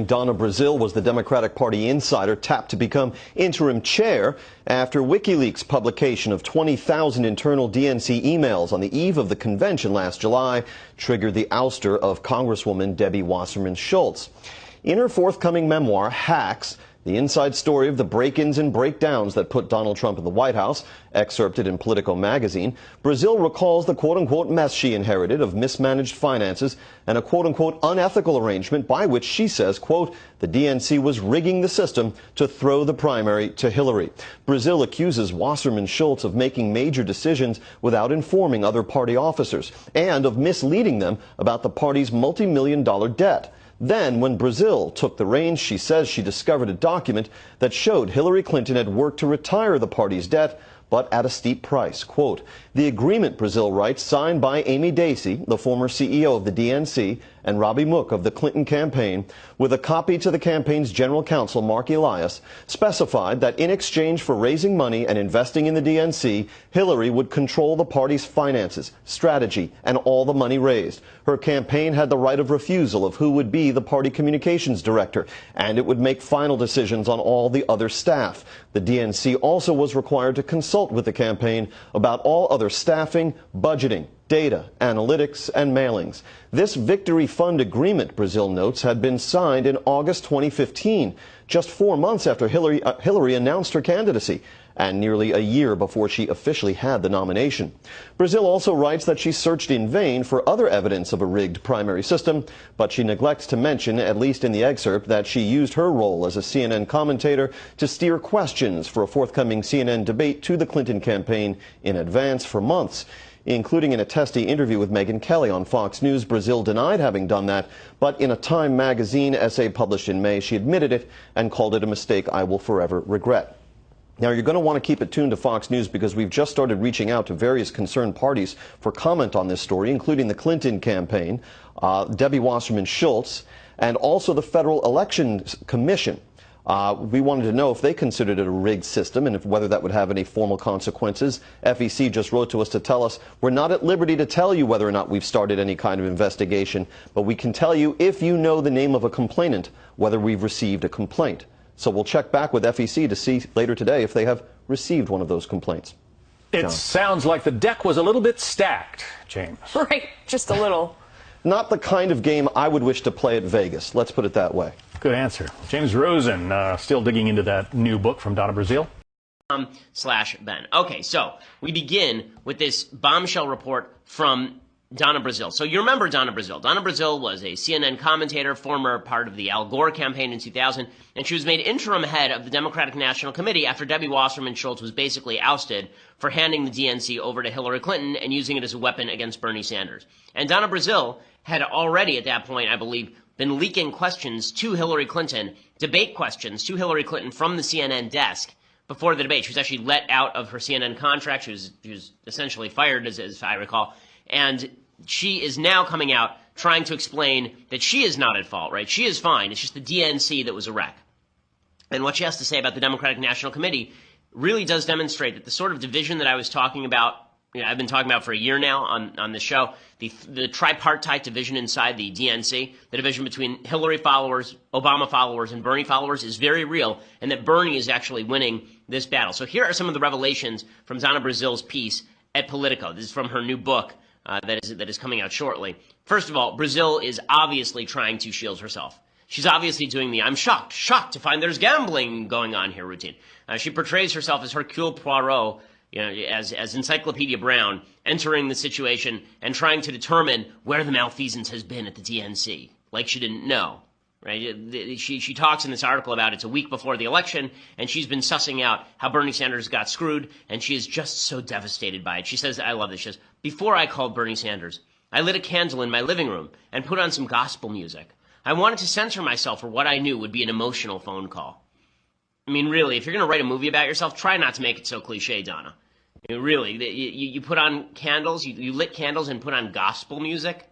Donna Brazile was the Democratic Party insider tapped to become interim chair after WikiLeaks' publication of 20,000 internal DNC emails on the eve of the convention last July triggered the ouster of Congresswoman Debbie Wasserman Schultz. In her forthcoming memoir, Hacks, the inside story of the break-ins and breakdowns that put Donald Trump in the White House, excerpted in Politico magazine, Brazile recalls the quote-unquote mess she inherited of mismanaged finances and a quote-unquote unethical arrangement by which she says, quote, the DNC was rigging the system to throw the primary to Hillary. Brazile accuses Wasserman Schultz of making major decisions without informing other party officers and of misleading them about the party's multi-million-dollar debt. Then, when Brazile took the reins, she says she discovered a document that showed Hillary Clinton had worked to retire the party's debt, but at a steep price. Quote, the agreement, Brazile writes, signed by Amy Dacey, the former CEO of the DNC, and Robbie Mook of the Clinton campaign, with a copy to the campaign's general counsel, Mark Elias, specified that in exchange for raising money and investing in the DNC, Hillary would control the party's finances, strategy, and all the money raised. Her campaign had the right of refusal of who would be the party communications director, and it would make final decisions on all the other staff. The DNC also was required to consult with the campaign about all other staffing, budgeting, data, analytics, and mailings. This Victory Fund agreement, Brazile notes, had been signed in August 2015, just 4 months after Hillary announced her candidacy, and nearly a year before she officially had the nomination. Brazile also writes that she searched in vain for other evidence of a rigged primary system, but she neglects to mention, at least in the excerpt, that she used her role as a CNN commentator to steer questions for a forthcoming CNN debate to the Clinton campaign in advance for months. Including in a testy interview with Megyn Kelly on Fox News, Brazile denied having done that, but in a Time magazine essay published in May, she admitted it and called it a mistake I will forever regret. Now, you're going to want to keep it tuned to Fox News because we've just started reaching out to various concerned parties for comment on this story, including the Clinton campaign, Debbie Wasserman Schultz, and also the Federal Elections Commission. We wanted to know if they considered it a rigged system and whether that would have any formal consequences. FEC just wrote to us to tell us we're not at liberty to tell you whether or not we've started any kind of investigation, but we can tell you if you know the name of a complainant, whether we've received a complaint. So we'll check back with FEC to see later today if they have received one of those complaints. It sounds like the deck was a little bit stacked, James. Right, just a little. Not the kind of game I would wish to play at Vegas. Let's put it that way. Good answer. James Rosen, still digging into that new book from Donna Brazile. /Ben. Okay, so we begin with this bombshell report from Donna Brazile. So you remember Donna Brazile. Donna Brazile was a CNN commentator, former part of the Al Gore campaign in 2000, and she was made interim head of the Democratic National Committee after Debbie Wasserman Schultz was basically ousted for handing the DNC over to Hillary Clinton and using it as a weapon against Bernie Sanders. And Donna Brazile had already at that point, I believe, been leaking questions to Hillary Clinton, debate questions to Hillary Clinton from the CNN desk before the debate. She was actually let out of her CNN contract. She was essentially fired, as I recall. And she is now coming out trying to explain that she is not at fault, right? She is fine. It's just the DNC that was a wreck. And what she has to say about the Democratic National Committee really does demonstrate that the sort of division that I was talking about, I've been talking about for a year now on this show, the tripartite division inside the DNC, the division between Hillary followers, Obama followers, and Bernie followers is very real, and that Bernie is actually winning this battle. So here are some of the revelations from Donna Brazile's piece at Politico. This is from her new book that is coming out shortly. First of all, Brazile is obviously trying to shield herself. She's obviously doing the I'm shocked to find there's gambling going on here routine. She portrays herself as Hercule Poirot, as Encyclopedia Brown, entering the situation and trying to determine where the malfeasance has been at the DNC, like she didn't know, right? She talks in this article about it's a week before the election, and she's been sussing out how Bernie Sanders got screwed, and she is just so devastated by it. She says, I love this, she says, before I called Bernie Sanders, I lit a candle in my living room and put on some gospel music. I wanted to censor myself for what I knew would be an emotional phone call. I mean, really, if you're going to write a movie about yourself, try not to make it so cliche, Donna. I mean, really, you put on candles, you lit candles and put on gospel music?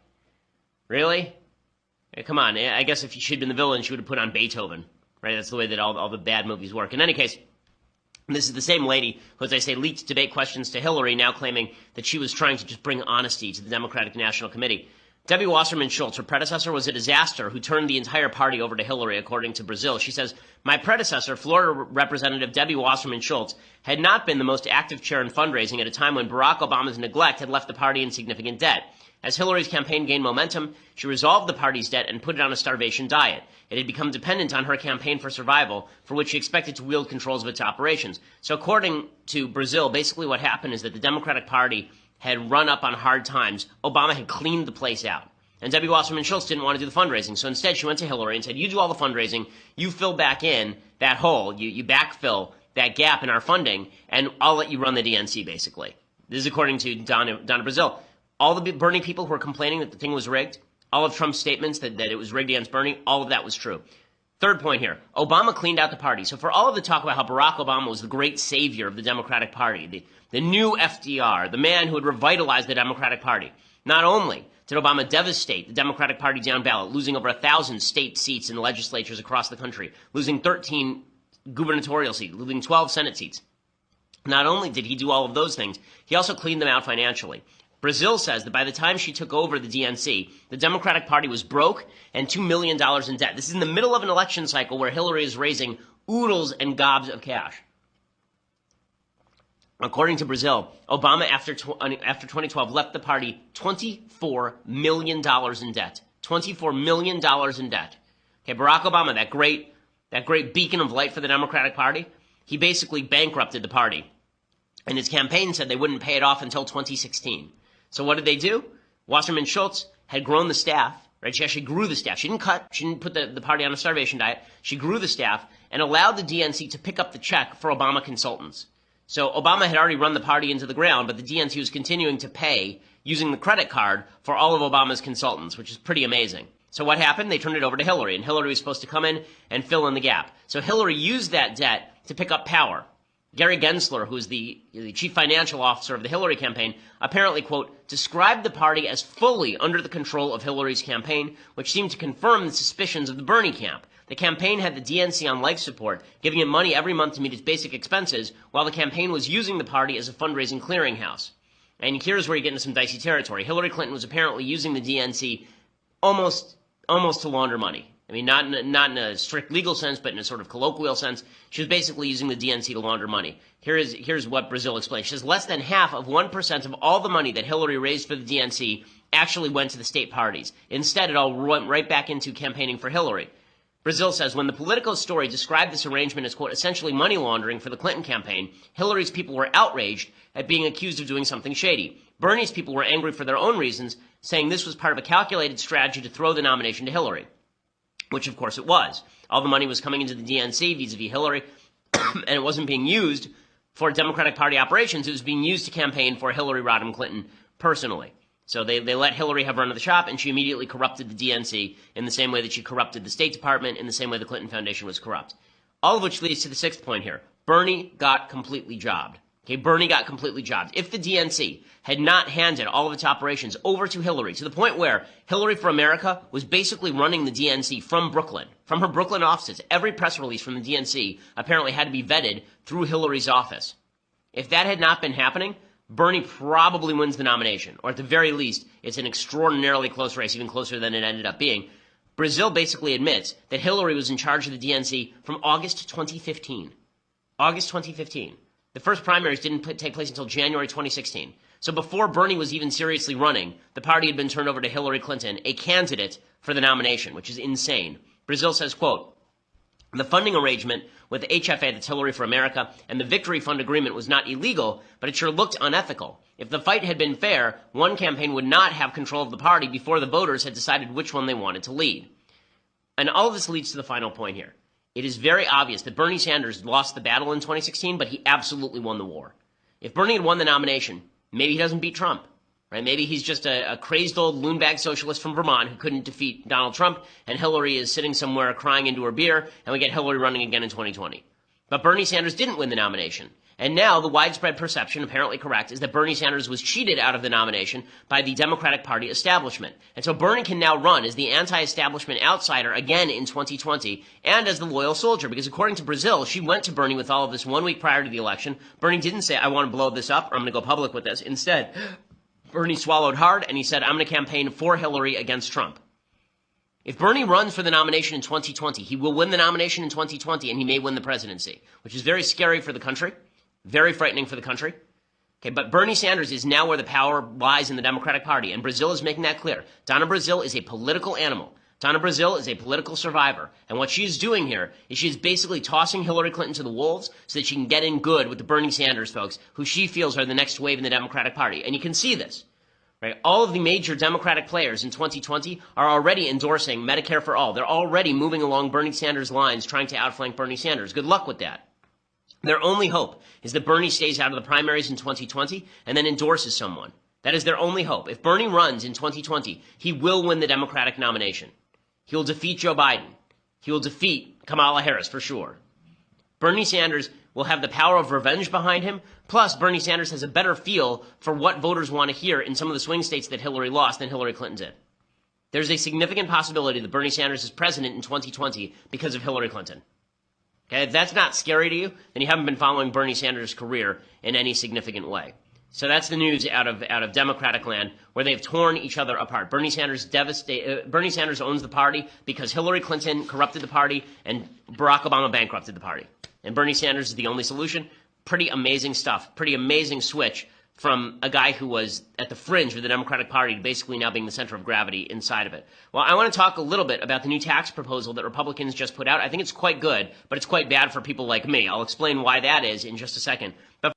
Really? Come on, I guess if she'd been the villain, she would have put on Beethoven, right? That's the way that all the bad movies work. In any case, this is the same lady who, as I say, leaked debate questions to Hillary, now claiming that she was trying to just bring honesty to the Democratic National Committee. Debbie Wasserman Schultz, her predecessor, was a disaster who turned the entire party over to Hillary, according to Brazile. She says, my predecessor, Florida Representative Debbie Wasserman Schultz, had not been the most active chair in fundraising at a time when Barack Obama's neglect had left the party in significant debt. As Hillary's campaign gained momentum, she resolved the party's debt and put it on a starvation diet. It had become dependent on her campaign for survival, for which she expected to wield controls of its operations. So according to Brazile, basically what happened is that the Democratic Party had run up on hard times. Obama had cleaned the place out. And Debbie Wasserman Schultz didn't want to do the fundraising. So instead, she went to Hillary and said, you do all the fundraising, you fill back in that hole, you backfill that gap in our funding, and I'll let you run the DNC, basically. This is according to Donna Brazile. All the Bernie people who were complaining that the thing was rigged, all of Trump's statements that it was rigged against Bernie, all of that was true. Third point here, Obama cleaned out the party. So for all of the talk about how Barack Obama was the great savior of the Democratic Party, the new FDR, the man who had revitalized the Democratic Party, not only did Obama devastate the Democratic Party down ballot, losing over 1,000 state seats in legislatures across the country, losing 13 gubernatorial seats, losing 12 Senate seats. Not only did he do all of those things, he also cleaned them out financially. Brazile says that by the time she took over the DNC, the Democratic Party was broke and $2 million in debt. This is in the middle of an election cycle where Hillary is raising oodles and gobs of cash. According to Brazile, Obama, after 2012, left the party $24 million in debt. $24 million in debt. Okay, Barack Obama, that great beacon of light for the Democratic Party, he basically bankrupted the party. And his campaign said they wouldn't pay it off until 2016. So what did they do? Wasserman Schultz had grown the staff, right? She actually grew the staff. She didn't put the party on a starvation diet. She grew the staff and allowed the DNC to pick up the check for Obama consultants. So Obama had already run the party into the ground, but the DNC was continuing to pay using the credit card for all of Obama's consultants, which is pretty amazing. So what happened? They turned it over to Hillary, and Hillary was supposed to come in and fill in the gap. So Hillary used that debt to pick up power. Gary Gensler, who's the chief financial officer of the Hillary campaign, apparently, quote, described the party as fully under the control of Hillary's campaign, which seemed to confirm the suspicions of the Bernie camp. The campaign had the DNC on life support, giving him money every month to meet its basic expenses, while the campaign was using the party as a fundraising clearinghouse. And here's where you get into some dicey territory. Hillary Clinton was apparently using the DNC almost to launder money. I mean, not in a strict legal sense, but in a sort of colloquial sense. She was basically using the DNC to launder money. Here's what Brazile explains. She says less than half of 1% of all the money that Hillary raised for the DNC actually went to the state parties. Instead, it all went right back into campaigning for Hillary. Brazile says when the Politico story described this arrangement as, quote, essentially money laundering for the Clinton campaign, Hillary's people were outraged at being accused of doing something shady. Bernie's people were angry for their own reasons, saying this was part of a calculated strategy to throw the nomination to Hillary, which of course it was. All the money was coming into the DNC vis-a-vis Hillary, and it wasn't being used for Democratic Party operations. It was being used to campaign for Hillary Rodham Clinton personally. So they let Hillary have run of the shop, and she immediately corrupted the DNC in the same way that she corrupted the State Department, in the same way the Clinton Foundation was corrupt. All of which leads to the sixth point here. Bernie got completely jobbed. Okay, Bernie got completely jobbed. If the DNC had not handed all of its operations over to Hillary, to the point where Hillary for America was basically running the DNC from Brooklyn, from her Brooklyn offices, every press release from the DNC apparently had to be vetted through Hillary's office. If that had not been happening, Bernie probably wins the nomination, or at the very least, it's an extraordinarily close race, even closer than it ended up being. Brazile basically admits that Hillary was in charge of the DNC from August 2015. August 2015. The first primaries didn't take place until January 2016. So before Bernie was even seriously running, the party had been turned over to Hillary Clinton, a candidate for the nomination, which is insane. Brazile says, quote, the funding arrangement with the HFA, that's Hillary for America, and the Victory Fund agreement was not illegal, but it sure looked unethical. If the fight had been fair, one campaign would not have control of the party before the voters had decided which one they wanted to lead. And all of this leads to the final point here. It is very obvious that Bernie Sanders lost the battle in 2016, but he absolutely won the war. If Bernie had won the nomination, maybe he doesn't beat Trump. Right? Maybe he's just a crazed old loonbag socialist from Vermont who couldn't defeat Donald Trump, and Hillary is sitting somewhere crying into her beer, and we get Hillary running again in 2020. But Bernie Sanders didn't win the nomination. And now the widespread perception, apparently correct, is that Bernie Sanders was cheated out of the nomination by the Democratic Party establishment. And so Bernie can now run as the anti-establishment outsider again in 2020 and as the loyal soldier, because according to Brazile, she went to Bernie with all of this 1 week prior to the election. Bernie didn't say, I want to blow this up or I'm going to go public with this. Instead, Bernie swallowed hard, and he said, I'm going to campaign for Hillary against Trump. If Bernie runs for the nomination in 2020, he will win the nomination in 2020, and he may win the presidency, which is very scary for the country, very frightening for the country. Okay, but Bernie Sanders is now where the power lies in the Democratic Party, and Brazile is making that clear. Donna Brazile is a political animal. Donna Brazile is a political survivor, and what she's doing here is she's basically tossing Hillary Clinton to the wolves so that she can get in good with the Bernie Sanders folks, who she feels are the next wave in the Democratic Party. And you can see this. Right? All of the major Democratic players in 2020 are already endorsing Medicare for all. They're already moving along Bernie Sanders' lines, trying to outflank Bernie Sanders. Good luck with that. Their only hope is that Bernie stays out of the primaries in 2020 and then endorses someone. That is their only hope. If Bernie runs in 2020, he will win the Democratic nomination. He will defeat Joe Biden. He will defeat Kamala Harris for sure. Bernie Sanders will have the power of revenge behind him. Plus, Bernie Sanders has a better feel for what voters want to hear in some of the swing states that Hillary lost than Hillary Clinton did. There's a significant possibility that Bernie Sanders is president in 2020 because of Hillary Clinton. Okay, if that's not scary to you, then you haven't been following Bernie Sanders' career in any significant way. So that's the news out of Democratic land, where they've torn each other apart. Bernie Sanders owns the party because Hillary Clinton corrupted the party and Barack Obama bankrupted the party. And Bernie Sanders is the only solution. Pretty amazing stuff. Pretty amazing switch from a guy who was at the fringe of the Democratic Party to basically now being the center of gravity inside of it. Well, I want to talk a little bit about the new tax proposal that Republicans just put out. I think it's quite good, but it's quite bad for people like me. I'll explain why that is in just a second. But